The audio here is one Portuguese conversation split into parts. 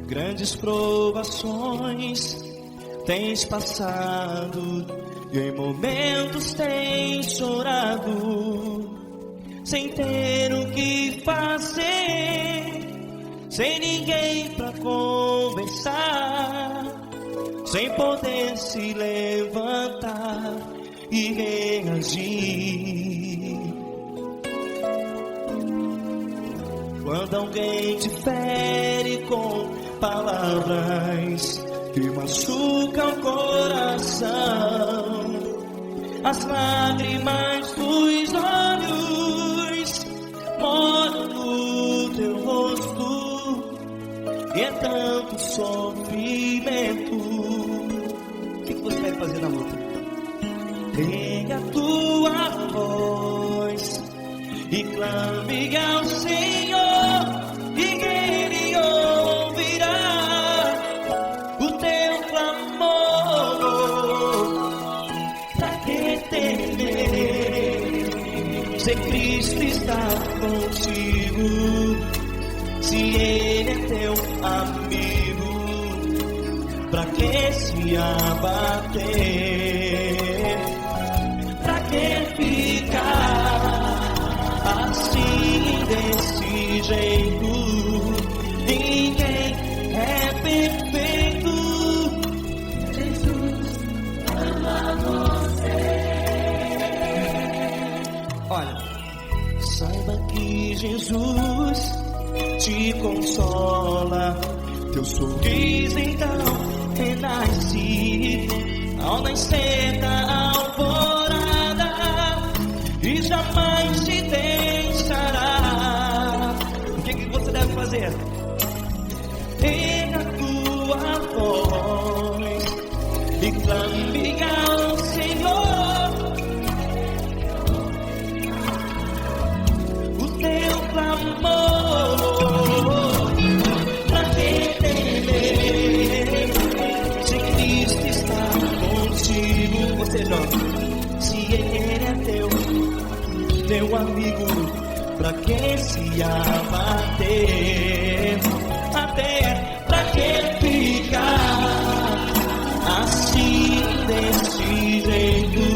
Grandes provações tens passado, e em momentos tens chorado, sem ter o que fazer, sem ninguém pra conversar, sem poder se levantar e reagir. Quando alguém te fere com palavras que machucam o coração, as lágrimas dos olhos moram no teu rosto, e é tanto sofrimento. O que você vai fazer na luta? Pega a tua voz e clame ao Senhor, e Ele ouvirá o teu clamor. Pra que temer, se Cristo está contigo, se Ele é teu amigo? Pra que se abater? Pra que ficar assim, desse jeito? Ninguém é perfeito. Jesus ama você. Olha, saiba que Jesus te consola, teu sorriso então renasce ao nascer da alvorada, e jamais te deixará. O que você deve fazer? Pega a tua voz e clame ao Senhor, o teu clamor. Pra que temer, se Cristo está contigo? Você joga. Se Ele é teu amigo, pra que se abater? Até pra que ficar assim, desse jeito?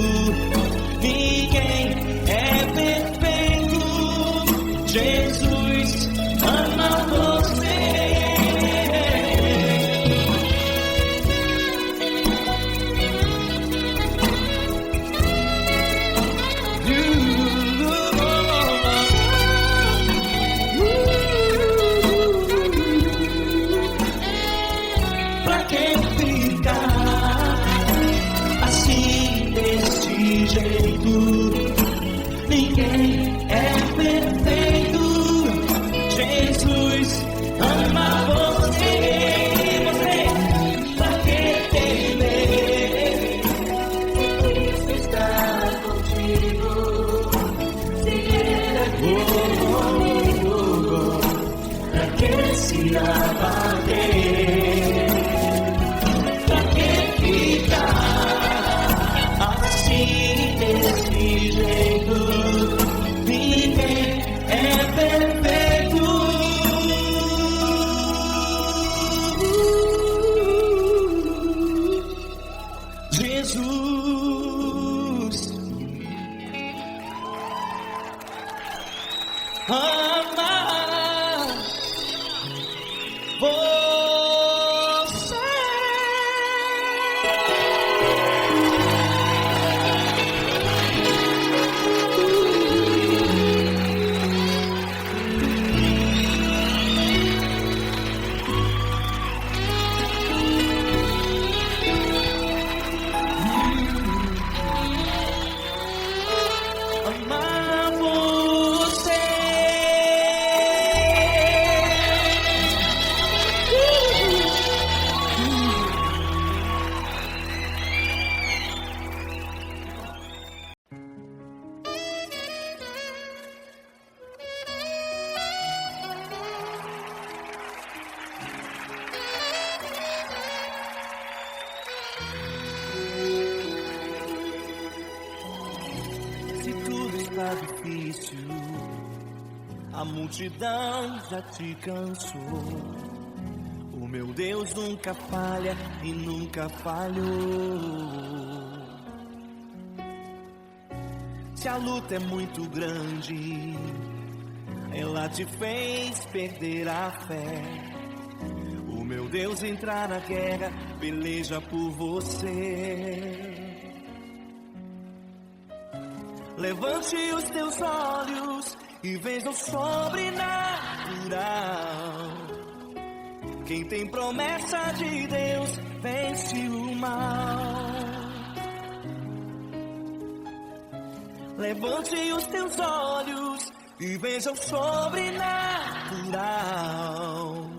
Ninguém é perfeito. Jesus ama você. Ninguém é perfeito. Jesus ama você. Você, pra que temer? Cristo está contigo. Se Ele é comigo, pra que se abater? Pra que ficar assim, desse jeito? Ninguém é perfeito. Jesus ama você. Tá difícil, a multidão já te cansou. O meu Deus nunca falha e nunca falhou. Se a luta é muito grande, ela te fez perder a fé. O meu Deus entrar na guerra, peleja por você. Levante os teus olhos e veja o sobrenatural. Quem tem promessa de Deus vence o mal. Levante os teus olhos e veja o sobrenatural.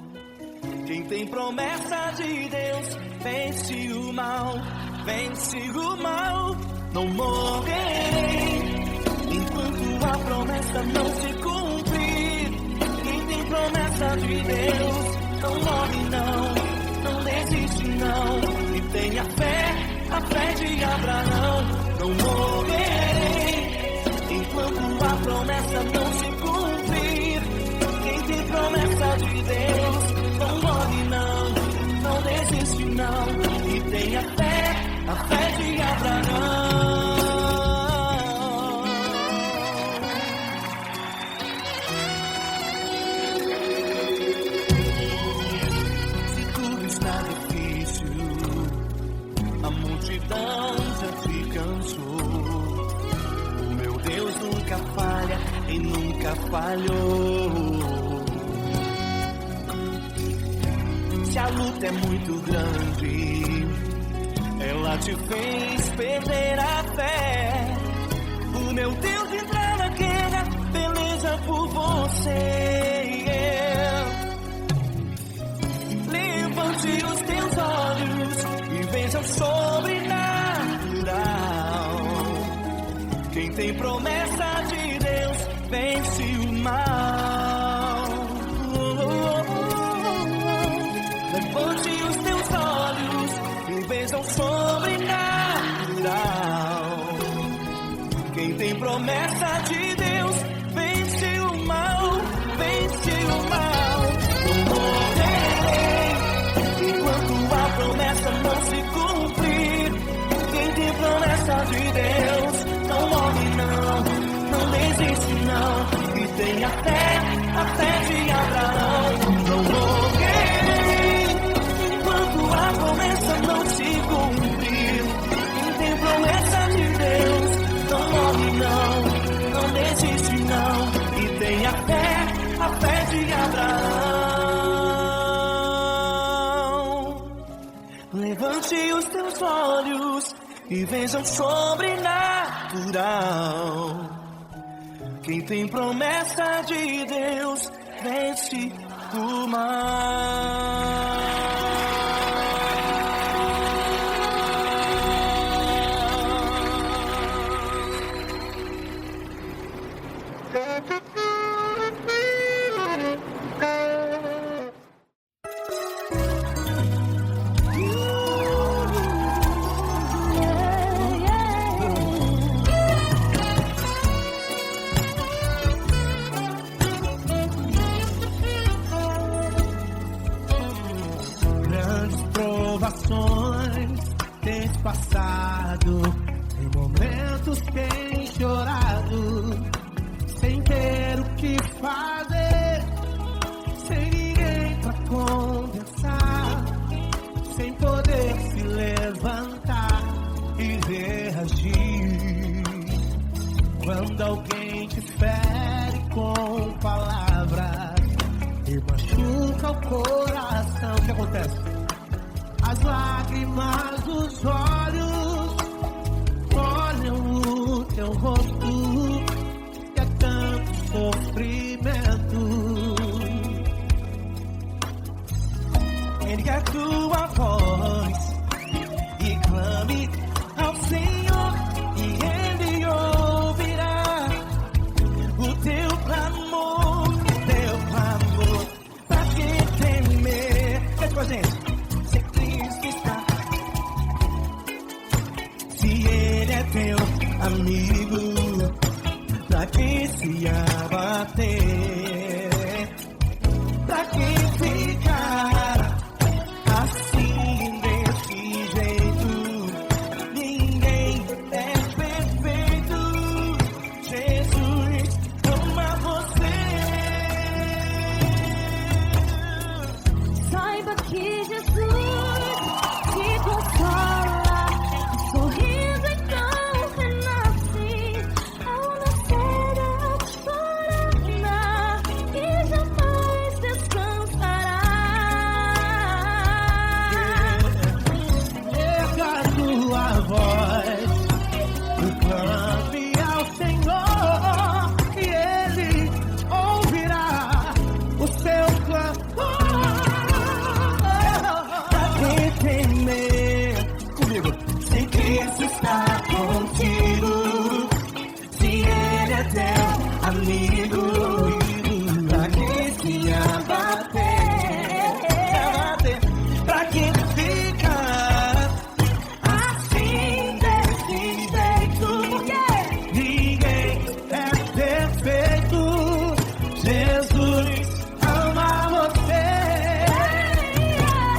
Quem tem promessa de Deus vence o mal, vence o mal. Não morrerei enquanto a promessa não se cumprir. Quem tem promessa de Deus não morre não, não desiste não. E tenha fé, a fé de Abraão. Não morrerei enquanto a promessa não se cumprir. Quem tem promessa de Deus não morre não, não desiste não. E tenha fé, a fé de Abraão. Se tudo está difícil, a multidão já te cansou. O meu Deus nunca falha e nunca falhou. Se a luta é muito grande, ela te fez perder a fé. O meu Deus entrar na guerra, beleza por você. Levante os teus olhos e veja o sobrenatural. Quem tem promessa de Deus vence o mal. Levante os teus olhos e veja o sobrenatural. Quem tem promessa de Deus vence o mal, vence o mal. Não morrerei enquanto a promessa não se cumprir. Quem tem promessa de Deus não morre não, não desiste não. E tenha fé, a fé de Abraão. Não morrerei enquanto a promessa não se cumprir. Quem tem promessa de Deus não morre não, não desiste não. E tenha fé, a fé de Abraão. Levante os teus olhos e veja o sobrenatural. Quem tem promessa de Deus vence o mal. Tens passado, em momentos tens chorado, sem ter o que fazer, sem ninguém pra conversar, sem poder se levantar e reagir. Quando alguém te fere com palavras e machuca o coração, o que acontece? As lágrimas dos olhos molham o teu rosto, e é tanto sofrimento. Ergue a tua voz e clame ao Senhor, e Ele ouvirá o teu clamor, pra que temer? Cante com a gente. Teu amigo, pra que se abater? Pra que ficar teu amigo. Pra que se abater? Pra que ficar assim desse jeito? Ninguém é perfeito. Jesus ama você.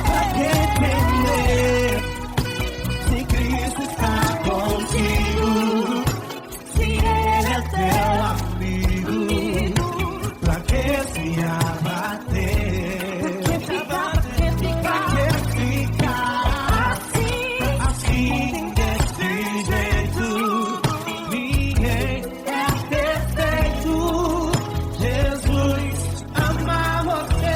Pra que temer se Cristo está contigo? Se Ele é teu amigo, pra que se abater? Pra que ficar assim desse jeito? Ninguém é perfeito. Jesus ama você.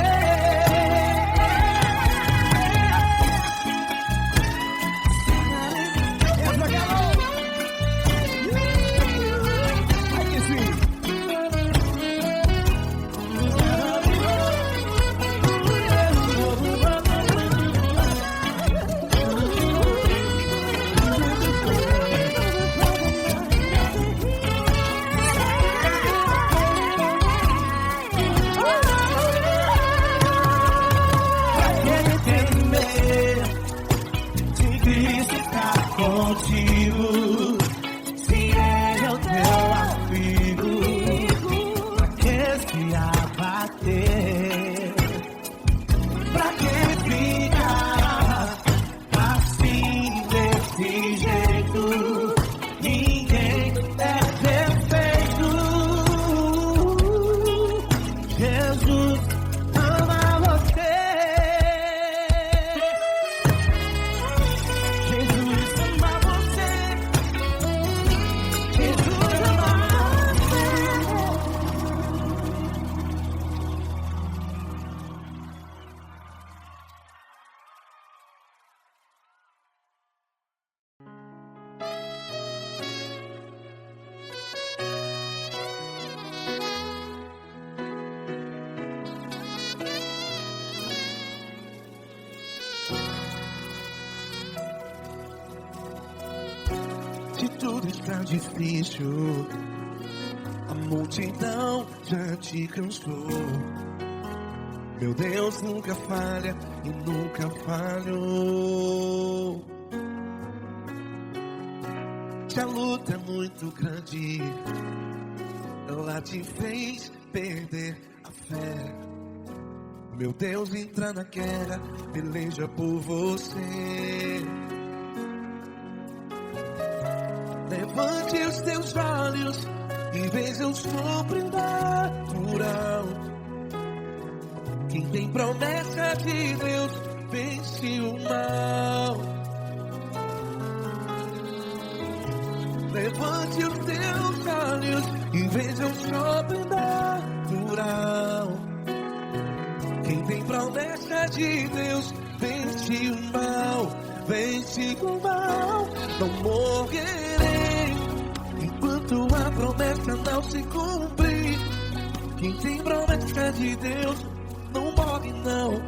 Aí sim. Pra que temer se Cristo está contigo? Se Ele é o teu amigo, pra que se abater? Pra que ficar assim desse jeito? Ninguém é perfeito. Jesus ama você. Jesus ama você. Jesus ama você. Se tudo está difícil, a multidão já te cansou. Meu Deus nunca falha e nunca falhou. Se a luta é muito grande, ela te fez perder a fé. Meu Deus entra na guerra, peleja por você. Levante os teus olhos e veja o sobrenatural. Quem tem promessa de Deus vence o mal. Levante os teus olhos e veja o sobrenatural. Quem tem promessa de Deus vence o mal. Vence o mal. Não morrerei enquanto a promessa não se cumprir. Quem tem promessa de Deus não morre não,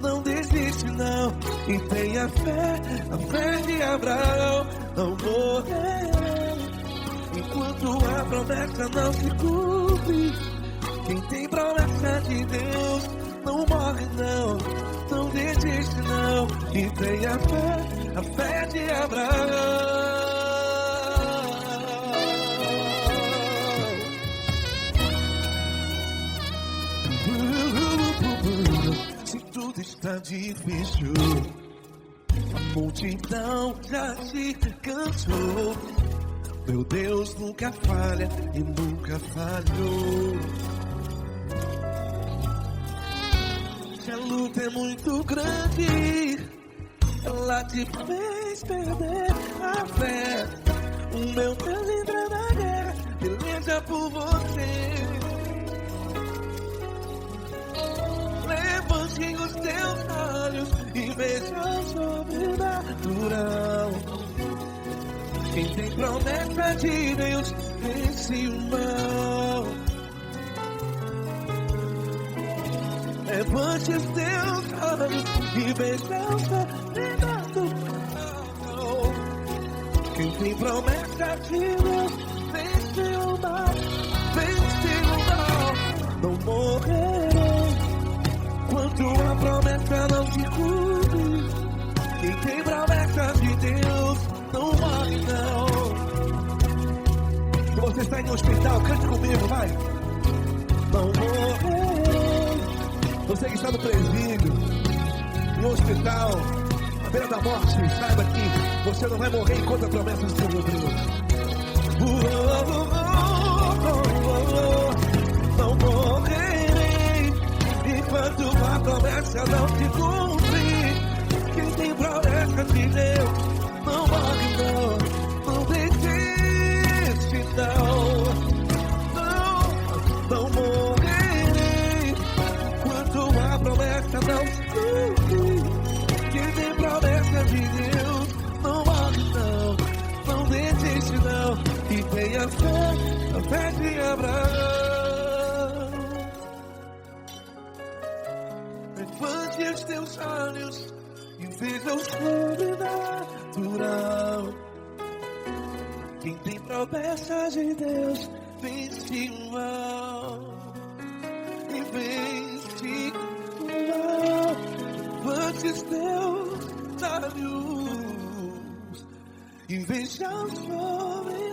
não desiste não. E tenha fé, a fé de Abraão. Não morrerei enquanto a promessa não se cumpre. Quem tem promessa de Deus não morre não, não desiste não. E tenha fé, a fé de Abraão. Se tudo está difícil, a multidão já se cansou. Meu Deus nunca falha e nunca falhou. Se a luta é muito grande, ela te fez perder a fé. O meu Deus entra na guerra, peleja por você. Levante os teus olhos e veja o sobrenatural. Quem tem promessa de Deus vence o mal. Levante os teus olhos e veja o sobrenatural. Quem tem promessa de Deus vence vence o mal, vence o mal. Não morrerei quando a promessa não se cumpre. Quem tem promessa de Deus não morre não. Se você está em um hospital, cante comigo, vai. Não morrerei. Você que está no presídio, em um hospital, à beira da morte, saiba que você não vai morrer enquanto a promessa se cumprir. Não morrerei enquanto a promessa não se cumprir. Quem tem promessa de Deus não morre não. Não desiste não. Não morrerei enquanto a promessa não se cumprir. Quem tem promessa de Deus não morre não. Não desiste não. E tenha fé, a fé de Abraão. Levante os teus olhos e veja o sobrenatural. Quem tem promessa de Deus vence o mal. E vence o mal. Levante os teus olhos e veja o sobrenatural.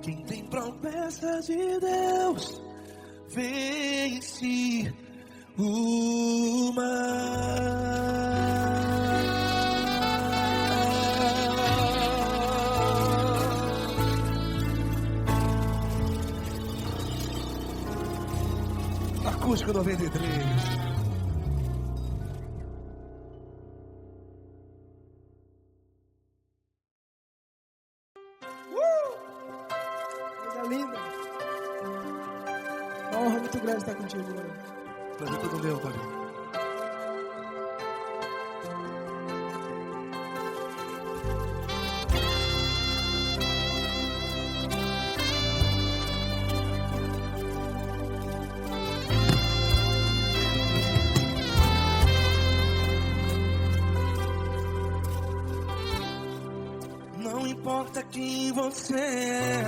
Quem tem promessa de Deus vence o mal. Acústico 93. Coisa linda. Uma honra muito grande estar contigo, Glória. Prazer todo meu, Pai. Não importa quem você é,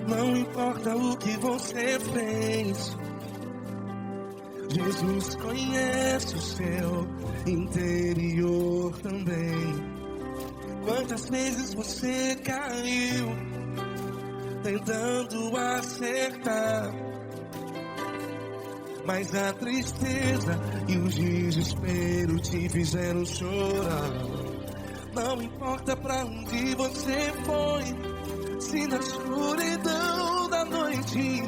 não importa o que você fez, Jesus conhece o seu interior também. Quantas vezes você caiu tentando acertar, mas a tristeza e o desespero te fizeram chorar. Não importa pra onde você foi, se na escuridão da noite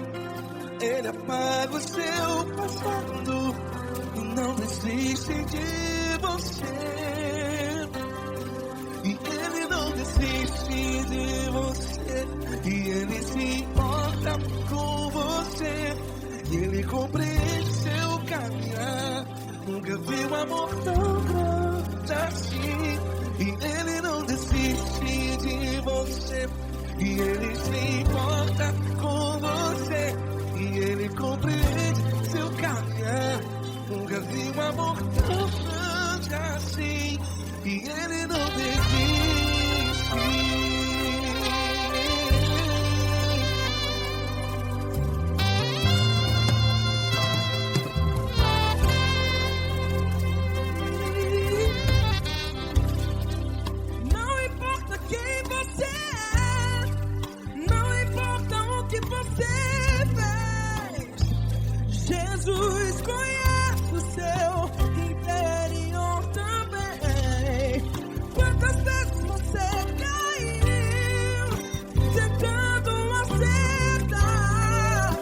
Ele apaga o seu passado e não desiste de você. E Ele não desiste de você. E Ele se importa com você. E Ele compreende seu caminhar. Nunca vi um amor tão grande assim. E Ele não desiste de você. E Ele se importa com você. E Ele compreende seu caminhar. Nunca vi um amor tão grande assim. E Ele não desiste. Não importa quem você é, não importa o que você fez, Jesus conhece o seu interior também. Quantas vezes você caiu tentando acertar,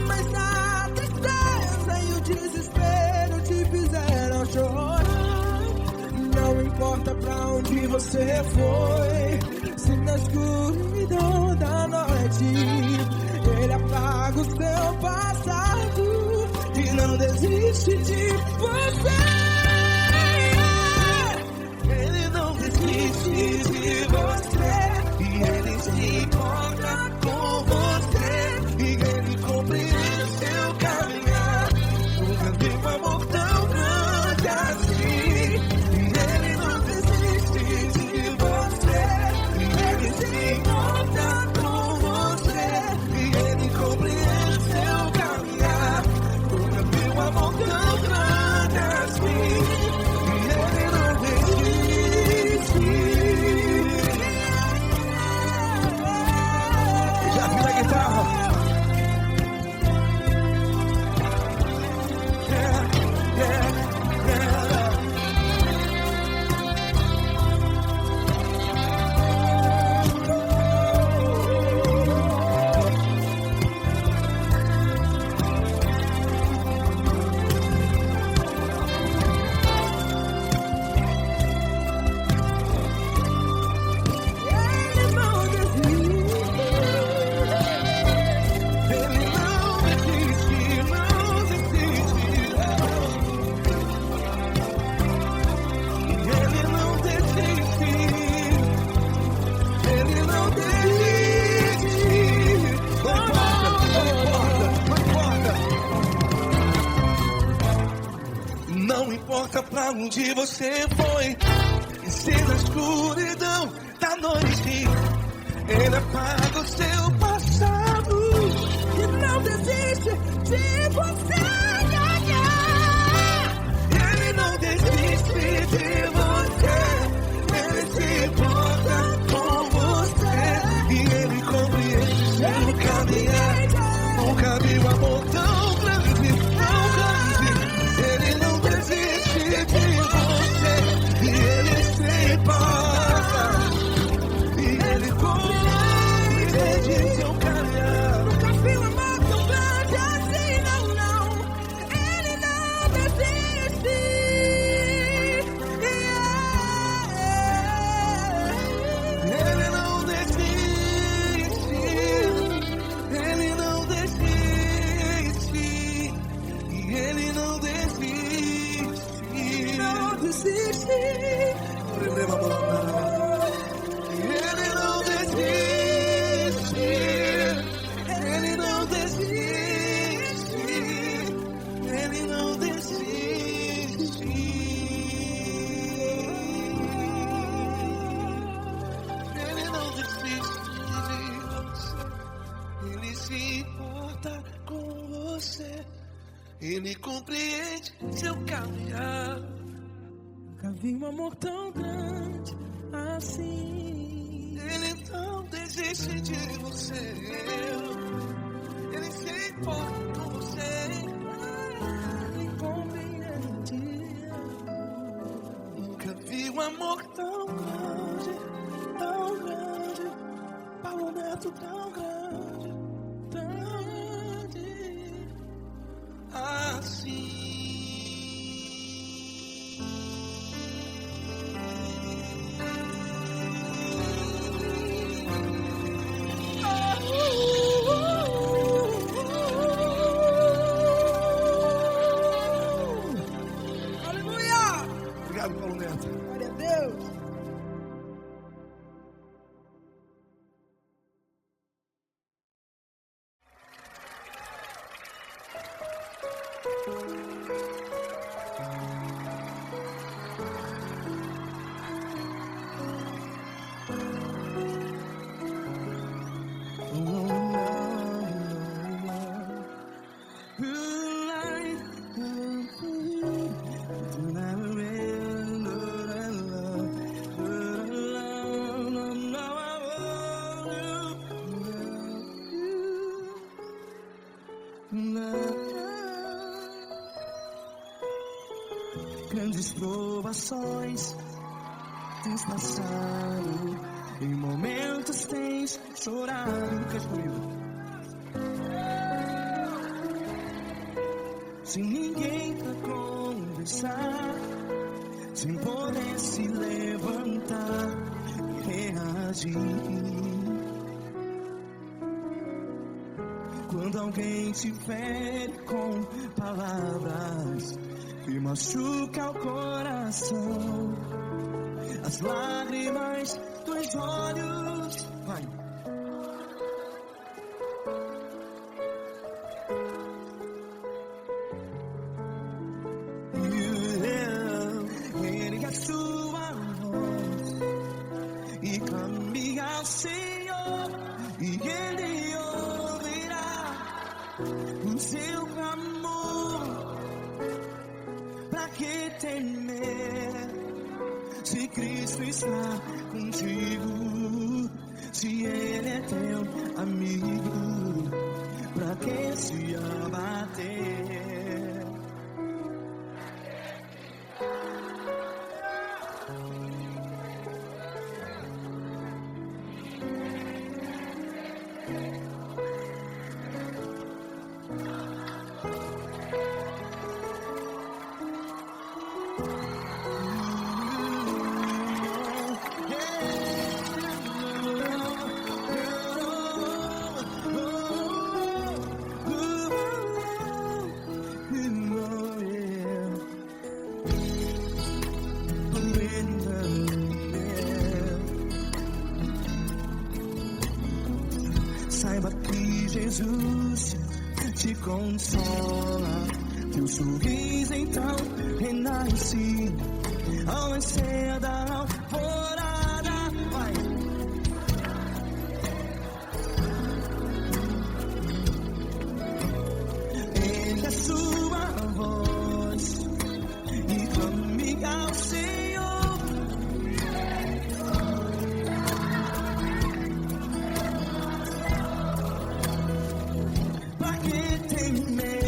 mas a tristeza e o desespero te fizeram chorar. Não importa pra onde você foi, se na escuridão da noite Ele apaga o seu passado e não desiste de você. Ele não desiste de você. E Ele se importa com você. E Ele compreende seu caminhar. Nunca vi um amor tão grande assim. E Ele não desiste de importa pra onde você foi, e se na escuridão da noite Ele apaga o seu passado E não desiste de você. Ele não desiste de você, Ele se importa com você, e Ele compreende seu caminhar. Nunca vi um amor tão grande, tão grande. Ele não desiste de você, e Ele se importa, e Ele compreende seu caminhar. Nunca vi um amor tão grande assim, não, não. Ele não desiste. Ele não desiste, Ele não desiste, e Ele não desiste. Não desiste. Ele não desiste, Ele não desiste, Ele não desiste. Ele não desiste de você, Ele se importa com você, Ele compreende seu caminhar. Nunca vi um amor tão grande assim. Ele não desiste de você, Ele se importa com você, Ele compreende. nunca vi um amor tão grande, Paulo Neto tão grande, assim. Aleluia! Obrigado, Paulo Neto. Glória a Deus. Grandes provações tens passado, em momentos tens chorado. Cante comigo. Sem ninguém pra conversar, sem poder se levantar e reagir. Quando alguém te fere com palavras que machuca o coração, as lágrimas dos olhos, vai. Ergue a sua voz e clame ao Senhor, e Ele ouvirá o seu clamor. Pra que temer, se Cristo está contigo, se Ele é teu amigo? Pra que se abater? Saiba que Jesus te consola teu sorriso então renasce ao nascer da alvorada. Vai. Erga a sua voz e clame ao Senhor. Pra que temer?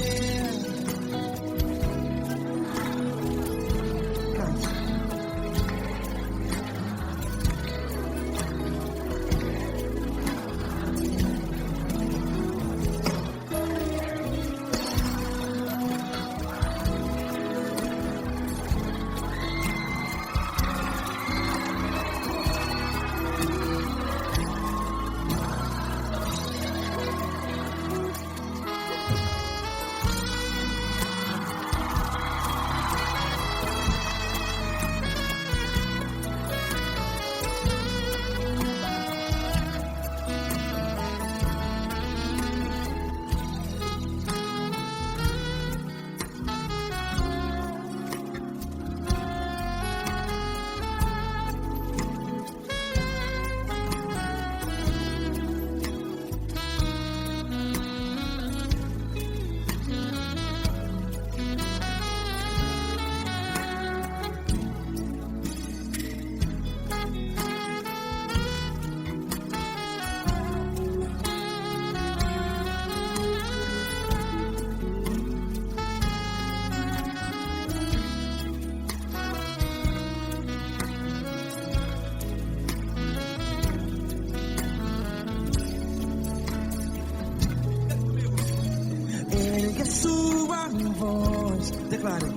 Ergue a sua voz, declare.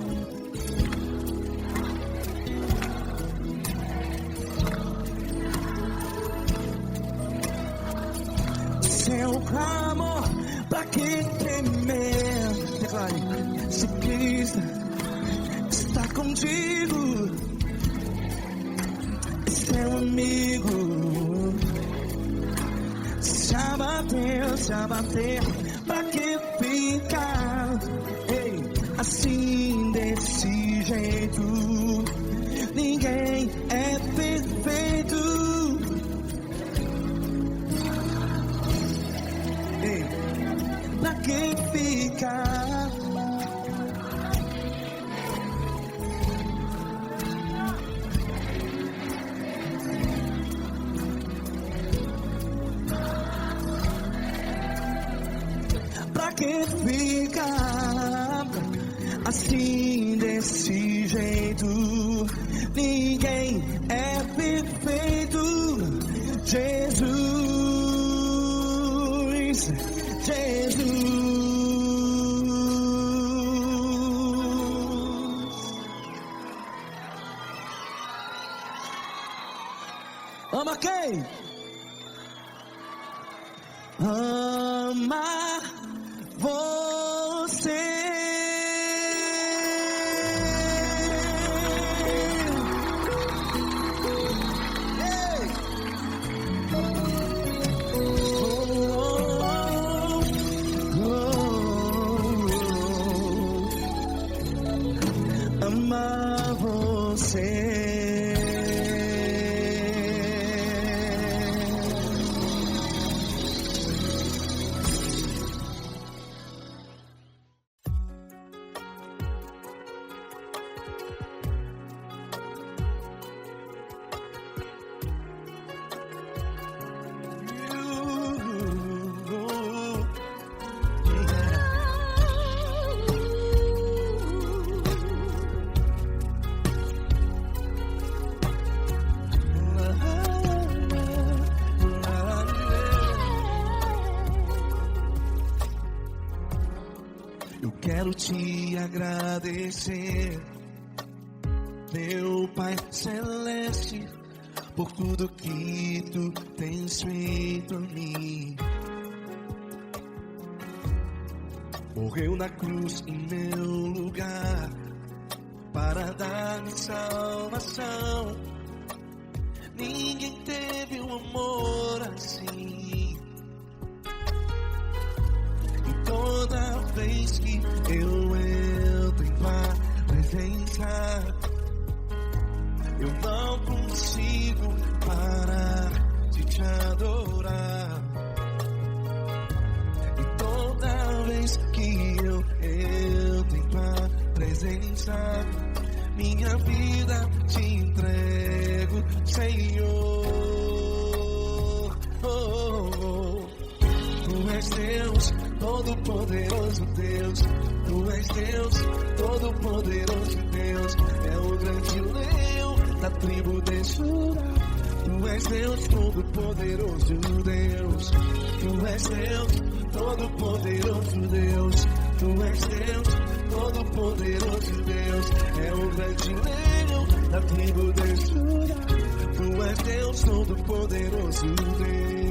Seu clamor, pra que temer? Declare. Se Cristo está contigo, seu amigo. Se abater, pra que ficar assim desse jeito? Ninguém é perfeito. Pra que ficar? Pra que ficar assim desse jeito? Ninguém é perfeito. Jesus, Jesus. Ama quem? Ama você. Ama você. Eu quero te agradecer, meu Pai Celeste, por tudo que tu tens feito a mim. Morreu na cruz em meu lugar para dar-me salvação. Ninguém teve um amor assim. E toda vez que eu Todo-Poderoso Deus, Tu és Deus, Todo-Poderoso Deus, é o grande leão da tribo de Judá. Tu és Deus, Todo-Poderoso Deus, Tu és Deus, Todo-Poderoso Deus, Tu és Deus, Todo-Poderoso Deus, é o grande leão da tribo de Judá. Tu és Deus, Todo-Poderoso Deus.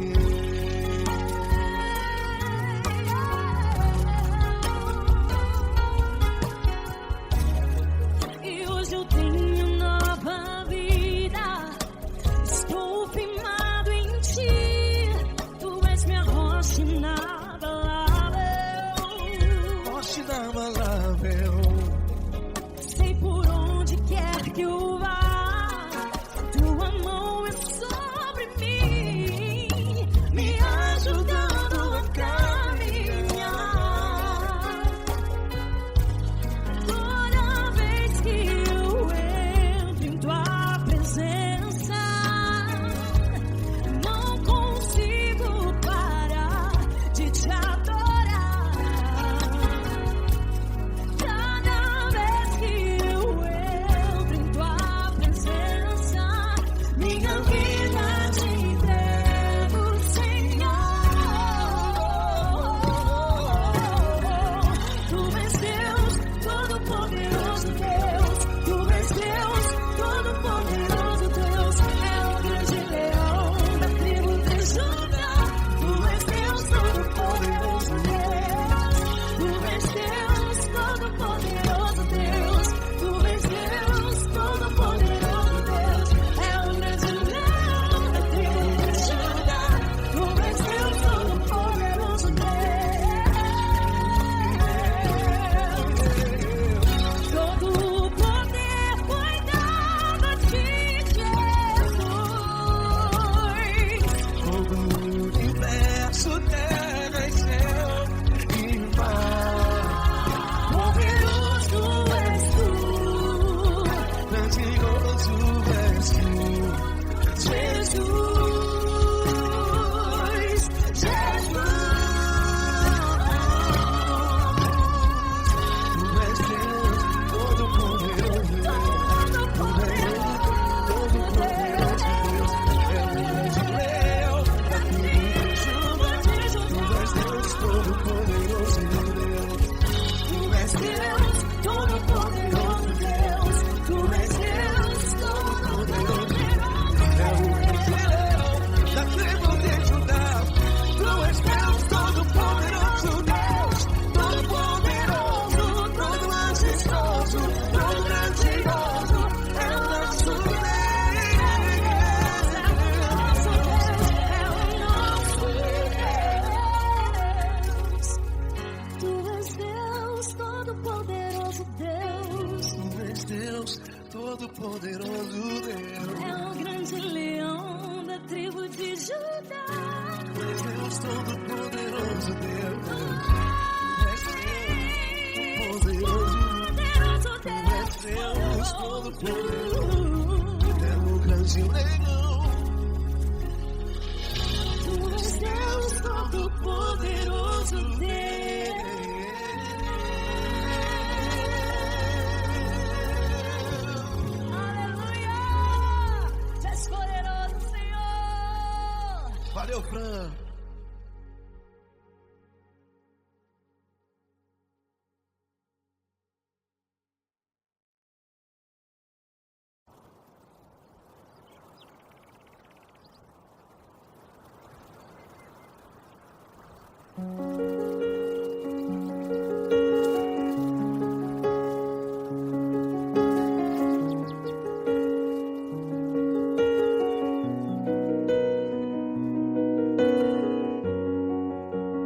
Todo-Poderoso Deus, é o grande leão da tribo de Judá. Tu és Deus, Todo-Poderoso Deus, Tu és Deus, Todo-Poderoso, é o grande leão. Tu és Deus, Todo-Poderoso Deus. Valeu, Fran!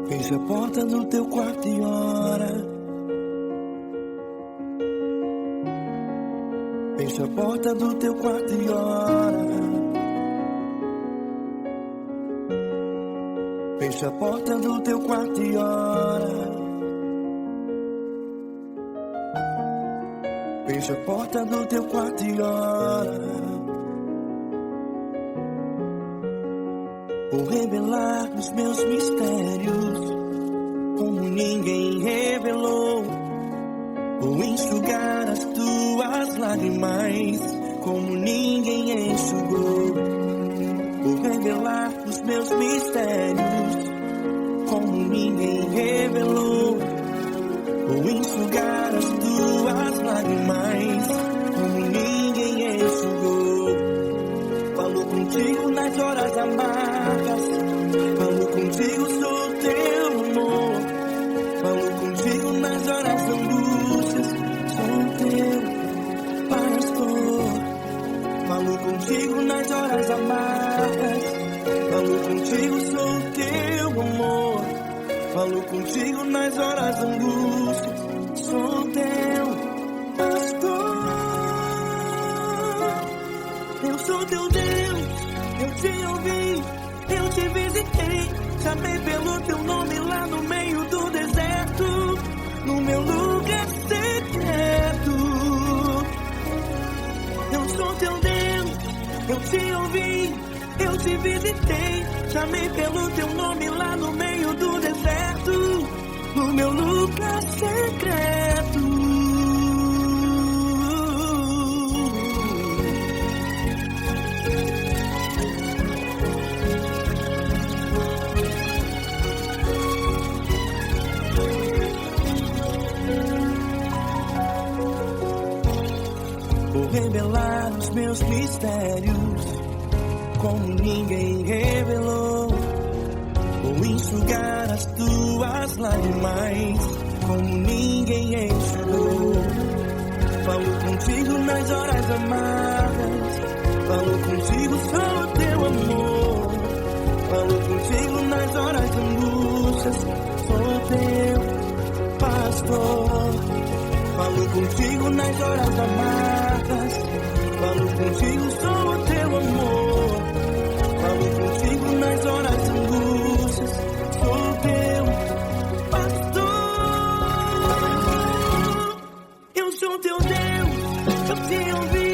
Feche a porta do teu quarto e ora. Feche a porta do teu quarto e ora. Feche a porta do teu quarto e ora. Feche a porta do teu quarto e ora. Vou revelar os meus mistérios. como ninguém revelou. Vou enxugar as tuas lágrimas, como ninguém enxugou. Vou revelar os meus mistérios, como ninguém revelou. Vou enxugar as tuas lágrimas, como ninguém enxugou. Falo contigo nas horas amargas, falo contigo, sou teu amor. Falo contigo nas horas da angústias, sou teu pastor. Falo contigo nas horas amargas, falo contigo, sou teu amor. Falo contigo nas horas da angústia, sou teu pastor. Eu sou teu Deus, eu te ouvi, eu te visitei. Chamei pelo teu nome lá no meio do deserto, no meu lugar secreto. Eu sou teu Deus, eu te ouvi, eu te visitei. Chamei pelo teu nome lá no meio do deserto, no meu lugar secreto. Vou revelar os meus mistérios, como ninguém revelou. Vou enxugar as tuas lágrimas, como ninguém enxugou. Falo contigo nas horas amargas, falo contigo, sou teu amor. Falo contigo nas horas de angústias, sou teu pastor. Falo contigo nas horas amargas, falo contigo, sou teu amor. Falo contigo nas horas de angústias, sou teu pastor. Eu sou teu Deus, eu te ouvi,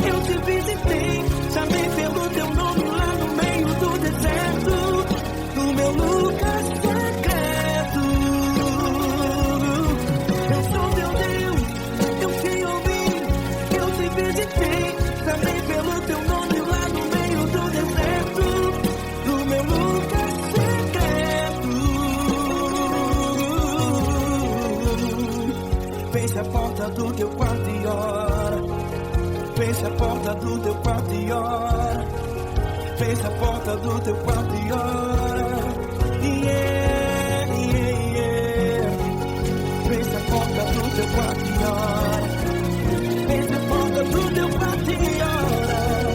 eu te visitei. Chamei pelo teu nome lá no meio do deserto, no meu lugar secreto. Eu sou teu Deus, eu te ouvi, eu te visitei. Chamei pelo teu nome lá no meio do deserto, no meu lugar secreto. Feche a porta do teu quarto e ora. Feche a porta do teu quarto e ora. Feche a porta do teu quarto e ora. Yeah, yeah, yeah. Feche a porta do teu quarto e ora. Feche a porta do teu quarto e ora.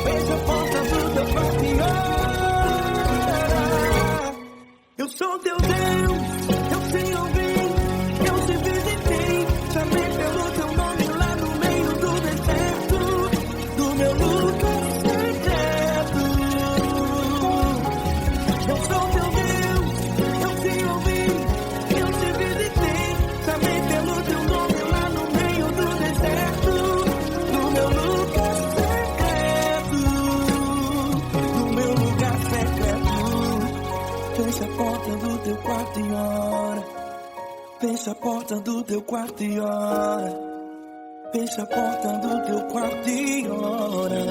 Feche a porta do teu quarto e ora. Eu sou teu Deus, eu te ouvi, eu te visitei. Chamei pelo teu nome lá no meio do deserto, do meu lugar secreto. Eu sou teu Deus, eu te ouvi, eu te visitei. Chamei pelo teu nome lá no meio do deserto, do meu lugar secreto, do meu lugar secreto. Feche a porta do teu quarto e ora. Feche a porta do teu quarto e ora. Feche a porta do teu quarto e ora.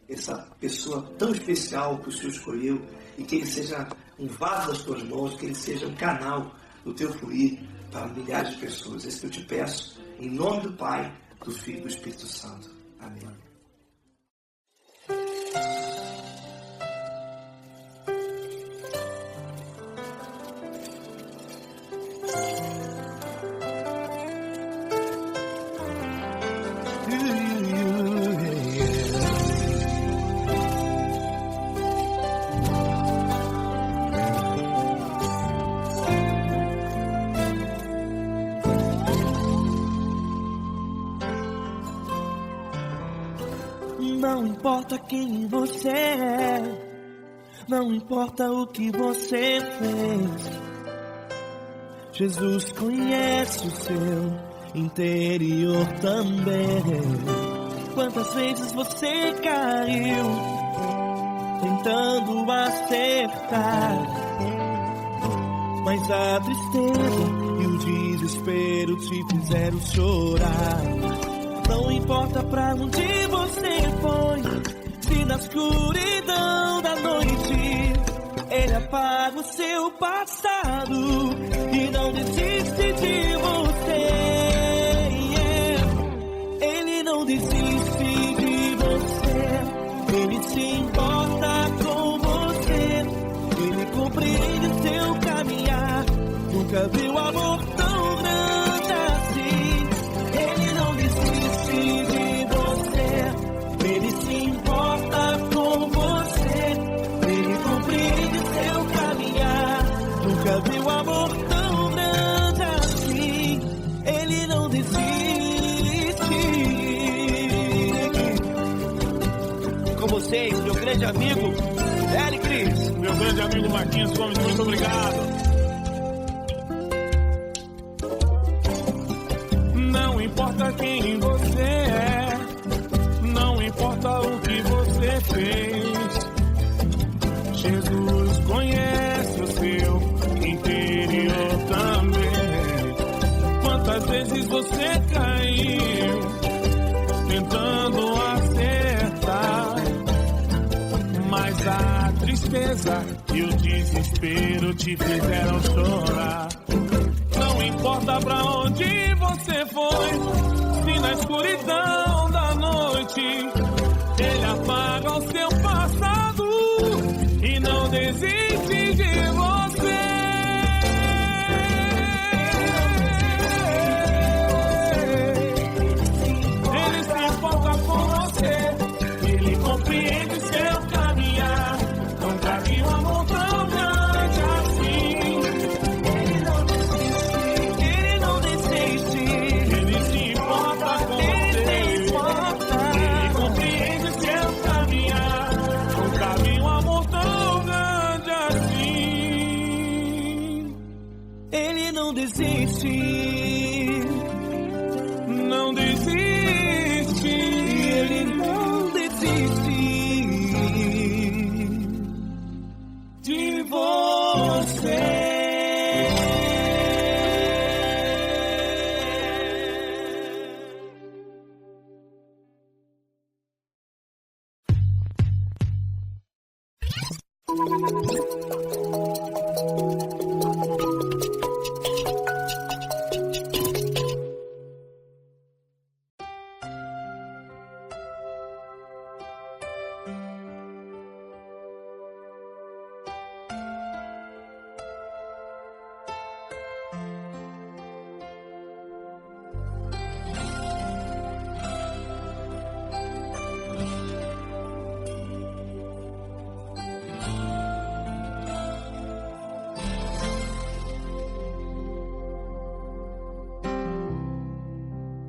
Essa pessoa tão especial que o Senhor escolheu, e que ele seja um vaso das tuas mãos, que ele seja um canal do teu fluir para milhares de pessoas. É isso que eu te peço, em nome do Pai, do Filho e do Espírito Santo. Amém. importa quem você é, não importa o que você fez, Jesus conhece o seu interior também. Quantas vezes você caiu tentando acertar, mas a tristeza e o desespero te fizeram chorar. Não importa pra onde você foi, se na escuridão da noite Ele apaga o seu passado e não desiste de você. Ele não desiste de você, Ele se importa com você, Ele compreende o seu caminhar. Nunca viu amor tão grande assim. Ele não desiste de você, Ele se importa com você, Ele compreende o seu caminhar. Nunca viu amor tão grande assim. Ele não desiste. Com vocês, meu grande amigo L. Cris. Meu grande amigo Marquinhos Gomes, muito obrigado. Não importa quem você é, não importa o que você fez, Jesus conhece o seu interior também. Quantas vezes você caiu tentando acertar, mas a tristeza e o desespero te fizeram chorar. Não importa pra onde você foi, se na escuridão da noite Ele apaga o seu passado e não desiste de você. Ele se importa com você, Ele compreende seu caminhar. Nunca vi um amor tão grande assim. Ele não desiste, Ele se importa com você, Ele compreende seu caminhar. Nunca vi um amor tão grande assim. Ele não desiste, Não desiste, Ele não desiste de você.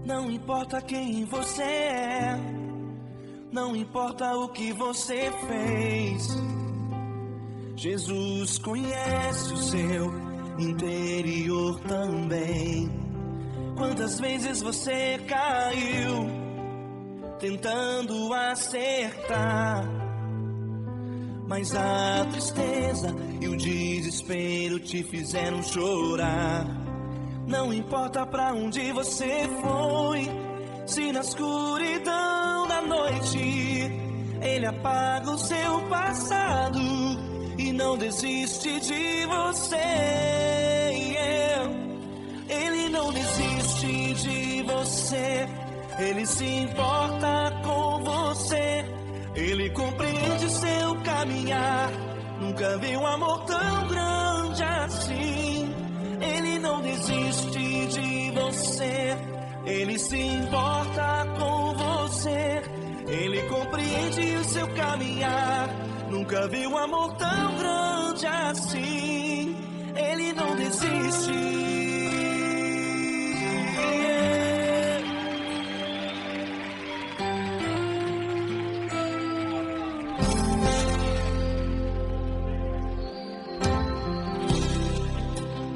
Não importa quem você é, não importa o que você fez, Jesus conhece o seu interior também. Quantas vezes você caiu tentando acertar, mas a tristeza e o desespero te fizeram chorar. Não importa pra onde você foi, se na escuridão da noite Ele apaga o seu passado e não desiste de você. Ele não desiste de você, Ele se importa com você, Ele compreende seu caminhar. Nunca vi um amor tão grande assim. Ele não desiste de você, Ele se importa com você, Ele compreende o seu caminhar. Nunca vi um amor tão grande assim. Ele não desiste.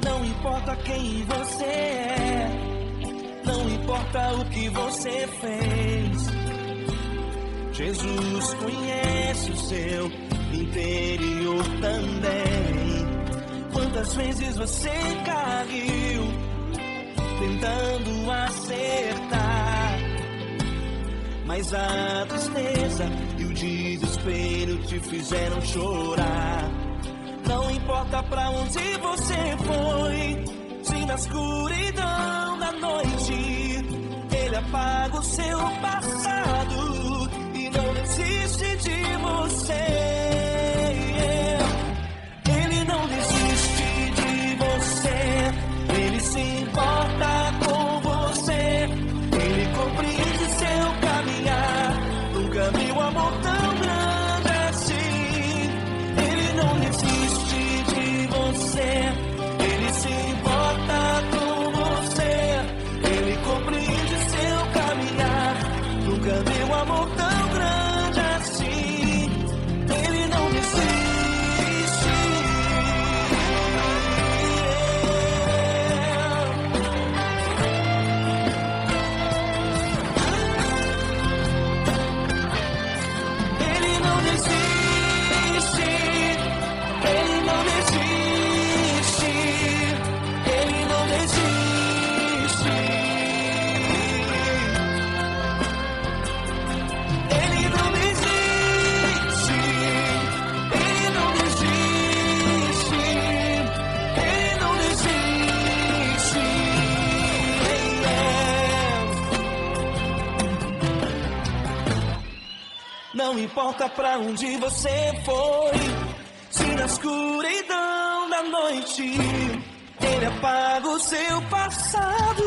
Não importa quem você é, não importa o que você fez, Jesus conhece o seu interior também. Quantas vezes você caiu tentando acertar, mas a tristeza e o desespero te fizeram chorar. Não importa pra onde você foi, se na escuridão da noite Ele apaga o seu passado e não desiste de você. Ele não desiste de você, Ele se importa com você, Ele compreende seu caminhar, nunca viu amor tão grande assim. Ele não desiste de você, Ele se importa com você, Ele compreende seu caminhar, nunca viu amor tão grande assim. Ele não desiste. Ele não desiste. Ele não desiste. Ele não desiste. Ele não desiste. Ele não desiste. Ele não desiste. Não importa pra onde você foi, se na escuridão da noite Ele apaga o seu passado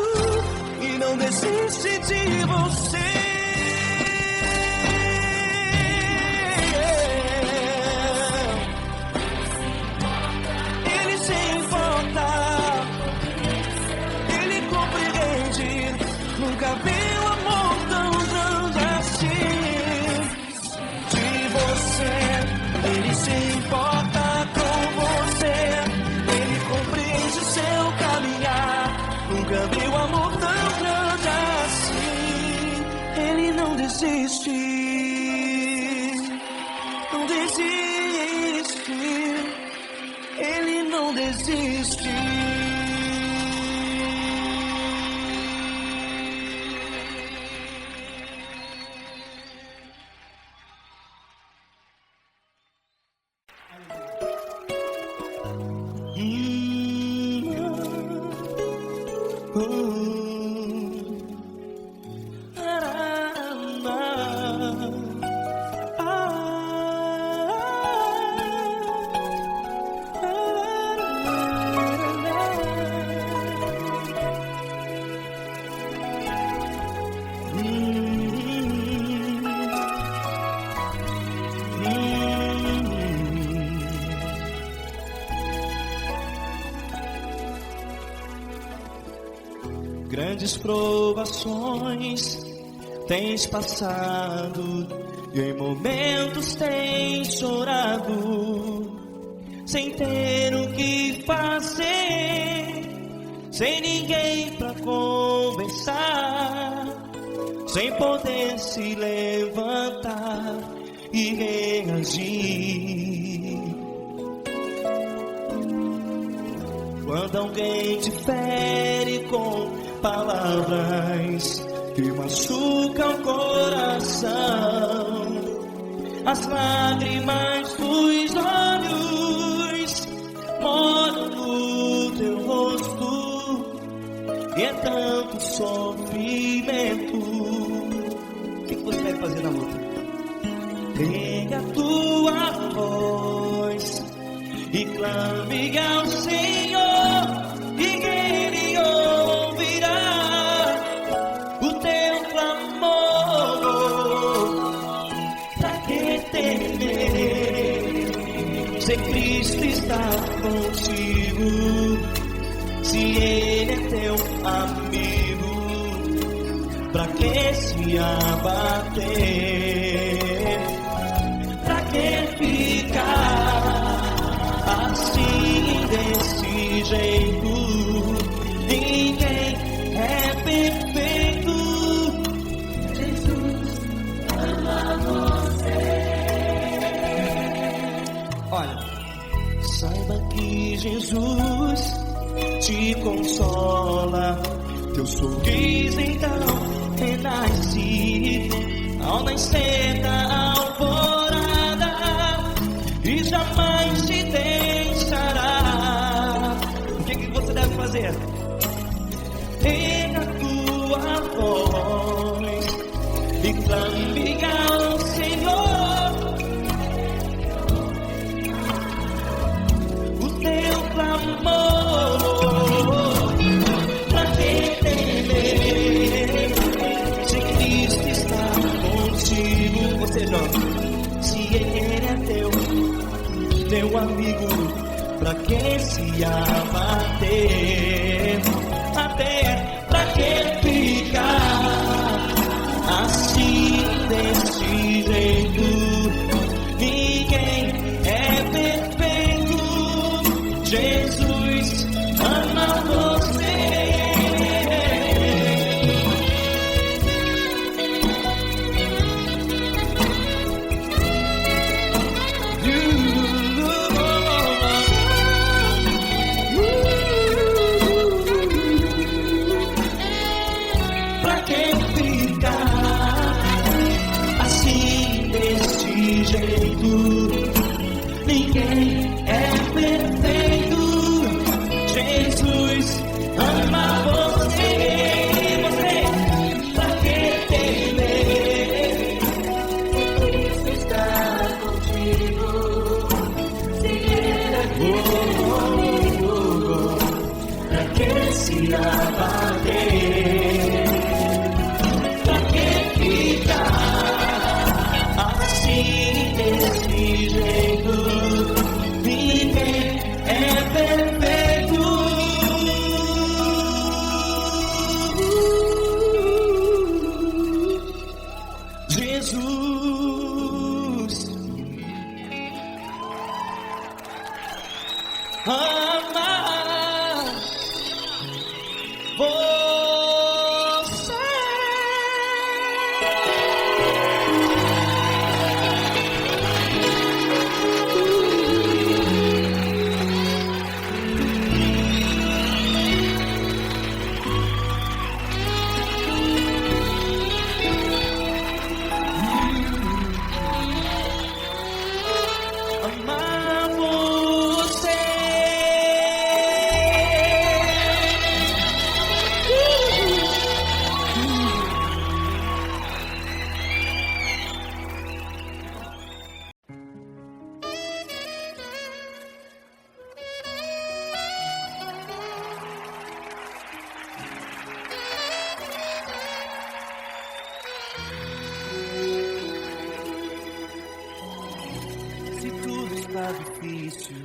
e não desiste de você. Ele se importa, Ele compreende, nunca viu amor tão grande assim. De você, Ele se importa com você, Ele compreende o seu caminhar, nunca viu amor tão grande assim. Ele não desiste, não desiste, Ele não desiste. Grandes provações tens passado e em momentos tens chorado, sem ter o que fazer, sem ninguém pra conversar, sem poder se levantar e reagir. Quando alguém te fere com palavras que machucam o coração, as lágrimas dos olhos molham no teu rosto e é tanto sofrimento. O que você vai fazer na luta? Pega a tua voz e clame ao Senhor, e Ele ouvirá o teu clamor. Pra que temer, se Cristo está contigo, se Ele é teu amigo? Pra que se abater? Pra Olha, saiba que Jesus te consola, teu sorriso então renasce ao nascer da alvorada e jamais te deixará. O que você deve fazer? Erga a tua voz e clame ao Senhor. O teu clamor, pra que temer? Se Cristo está contigo, você joga. Se Ele é teu amigo, pra que se abater? Pra que ficar assim desse jeito? Ninguém é perfeito. Jesus ama você. Ninguém é perfeito. Jesus ama você. Você, pra que temer? Cristo está contigo. Se Ele é teu, pra que se abater? Pra que ficar assim desse jeito? Ninguém é perfeito. Jesus ama você. Difícil,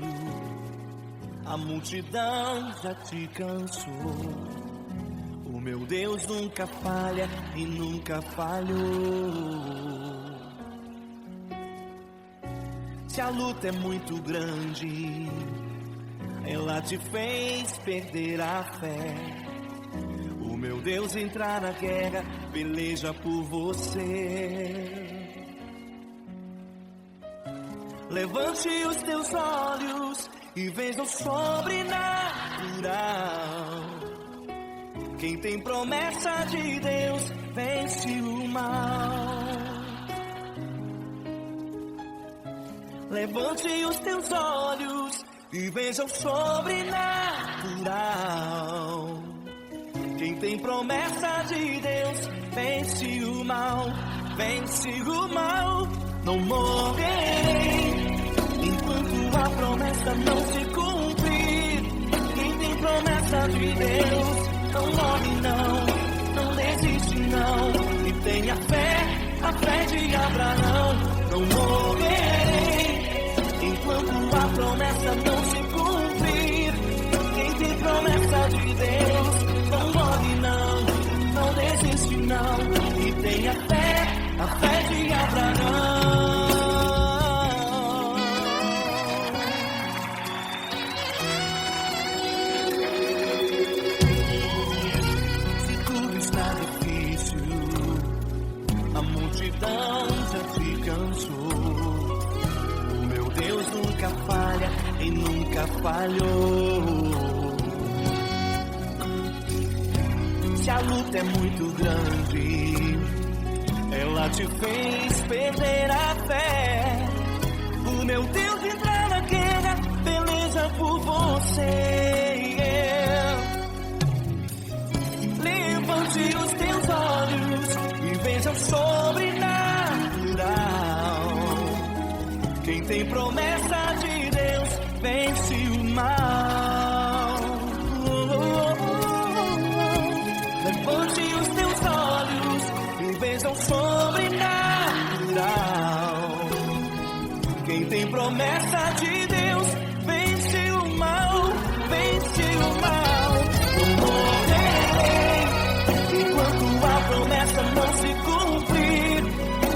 a multidão já te cansou. O meu Deus nunca falha e nunca falhou. Se a luta é muito grande, ela te fez perder a fé. O meu Deus entrar na guerra, peleja por você. Levante os teus olhos e veja o sobrenatural. Quem tem promessa de Deus vence o mal. Levante os teus olhos e veja o sobrenatural. Quem tem promessa de Deus vence o mal. Vence o mal. Não morrerei enquanto a promessa não se cumprir. Quem tem promessa de Deus não morre não desiste não. E tenha fé, a fé de Abraão. Não morrerei enquanto a promessa não se cumprir. Quem tem promessa de Deus não morre não desiste não. E tenha fé, a fé de Abraão. Se tudo está difícil, a multidão já te cansou. O meu Deus nunca e nunca falhou. Se a luta é muito grande, ela te fez perder a fé. O meu Deus entra na guerra, peleja por você. Levante os teus olhos e veja o sobrenatural. Quem tem promessa de Deus vence o mal. Levante os teus olhos e veja o sobrenatural. Quem tem promessa de Deus vence o mal, vence o mal. Não morrerei enquanto a promessa não se cumprir.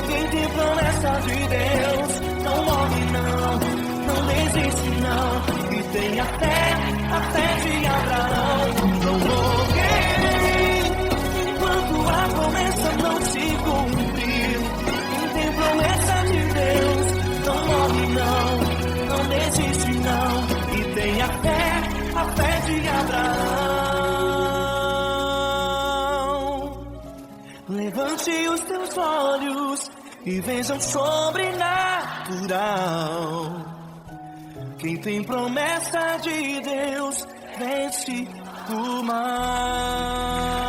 Quem tem promessa de Deus não morre não, não desiste não. E tenha fé, a fé de Abraão. Não morrerei enquanto a promessa não se cumprir. Quem tem promessa de Deus não morre não, não desiste não. E tenha fé, a fé de Abraão. Levante os teus olhos e veja o sobrenatural. Quem tem promessa de Deus vence o mal.